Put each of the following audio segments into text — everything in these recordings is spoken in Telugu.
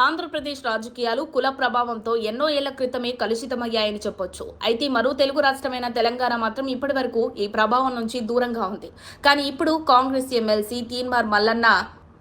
ఆంధ్రప్రదేశ్ రాజకీయాలు కుల ప్రభావంతో ఎన్నో ఏళ్ల క్రితమే కలుషితమయ్యాయని చెప్పొచ్చు. అయితే మరో తెలుగు రాష్ట్రమైన తెలంగాణ మాత్రం ఇప్పటి వరకు ఈ ప్రభావం నుంచి దూరంగా ఉంది. కానీ ఇప్పుడు కాంగ్రెస్ ఎమ్మెల్సీ తీన్మార్ మల్లన్న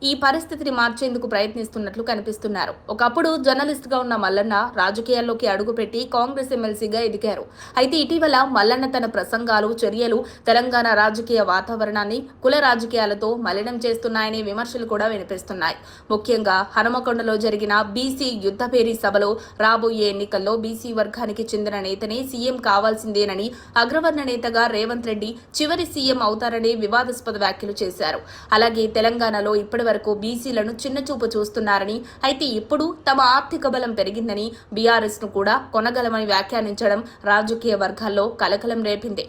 ఈ పరిస్థితిని మార్చేందుకు ప్రయత్నిస్తున్నట్లు కనిపిస్తున్నారు. ఒకప్పుడు జర్నలిస్ట్గా ఉన్న మల్లన్న రాజకీయాల్లోకి అడుగుపెట్టి కాంగ్రెస్ ఎమ్మెల్సీగా ఎదిగారు. అయితే ఇటీవల మల్లన్న తన ప్రసంగాలు, చర్యలు తెలంగాణ రాజకీయ వాతావరణాన్ని కుల రాజకీయాలతో మలినం చేస్తున్నాయనే విమర్శలు కూడా వినిపిస్తున్నాయి. ముఖ్యంగా హనుమకొండలో జరిగిన బీసీ యుద్ధభేరీ సభలో రాబోయే ఎన్నికల్లో బీసీ వర్గానికి చెందిన నేతనే సీఎం కావాల్సిందేనని, అగ్రవర్ణ నేతగా రేవంత్ రెడ్డి చివరి సీఎం అవుతారనే వివాదాస్పద వ్యాఖ్యలు చేశారు. అలాగే తెలంగాణలో ఇప్పటి వరకు బీసీలను చిన్నచూపు చూస్తున్నారని, అయితే ఇప్పుడు తమ ఆర్థిక బలం పెరిగిందని బీఆర్ఎస్ ను కూడా కొనగలమని వ్యాఖ్యానించడం రాజకీయ వర్గాల్లో కలకలం రేపింది.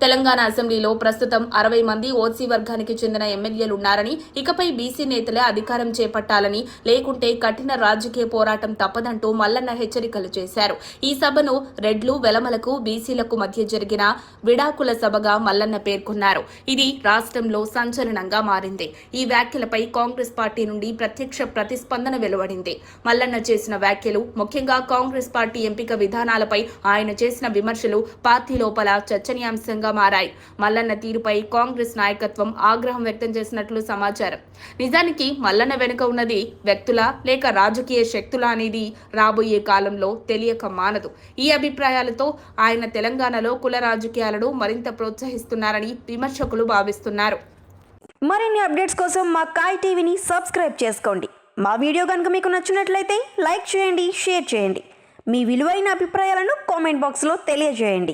తెలంగాణ అసెంబ్లీలో ప్రస్తుతం 60 మంది ఓసీ వర్గానికి చెందిన ఎమ్మెల్యేలు ఉన్నారని, ఇకపై బీసీ నేతలే అధికారం చేపట్టాలని, లేకుంటే కఠిన రాజకీయ పోరాటం తప్పదంటూ మల్లన్న హెచ్చరికలు చేశారు. ఈ సభను రెడ్లు, వెలమలకు, బీసీలకు మధ్య జరిగిన విడాకుల సభగా మల్లన్న పేర్కొన్నారు. ఇది రాష్ట్రంలో సంచలనంగా మారింది. ఈ వ్యాఖ్యలపై కాంగ్రెస్ పార్టీ నుండి ప్రత్యక్ష ప్రతిస్పందన వెలువడింది. మల్లన్న చేసిన వ్యాఖ్యలు, ముఖ్యంగా కాంగ్రెస్ పార్టీ ఎంపిక విధానాలపై ఆయన చేసిన విమర్శలు పార్టీ లోపల చర్చనీయాంశంగా మారాయి. మల్లన్న తీరుపై కాంగ్రెస్ నాయకత్వం ఆగ్రహం వ్యక్తం చేసినట్లు సమాచారం. నిజానికి మల్లన్న వెనుక ఉన్నది వ్యక్తుల లేక రాజకీయ శక్తుల అనేది రాబోయే కాలంలో తెలియక మానదు. ఈ అభిప్రాయాలతో ఆయన తెలంగాణలో కుల రాజకీయాలను మరింత ప్రోత్సహిస్తున్నారని విమర్శకులు భావిస్తున్నారు. మరిన్ని అప్డేట్స్ కోసం మా కాయ్ టీవీని సబ్స్క్రైబ్ చేసుకోండి. మా వీడియో కనుక మీకు నచ్చినట్లయితే లైక్ చేయండి, షేర్ చేయండి. మీ విలువైన అభిప్రాయాలను కామెంట్ బాక్స్లో తెలియజేయండి.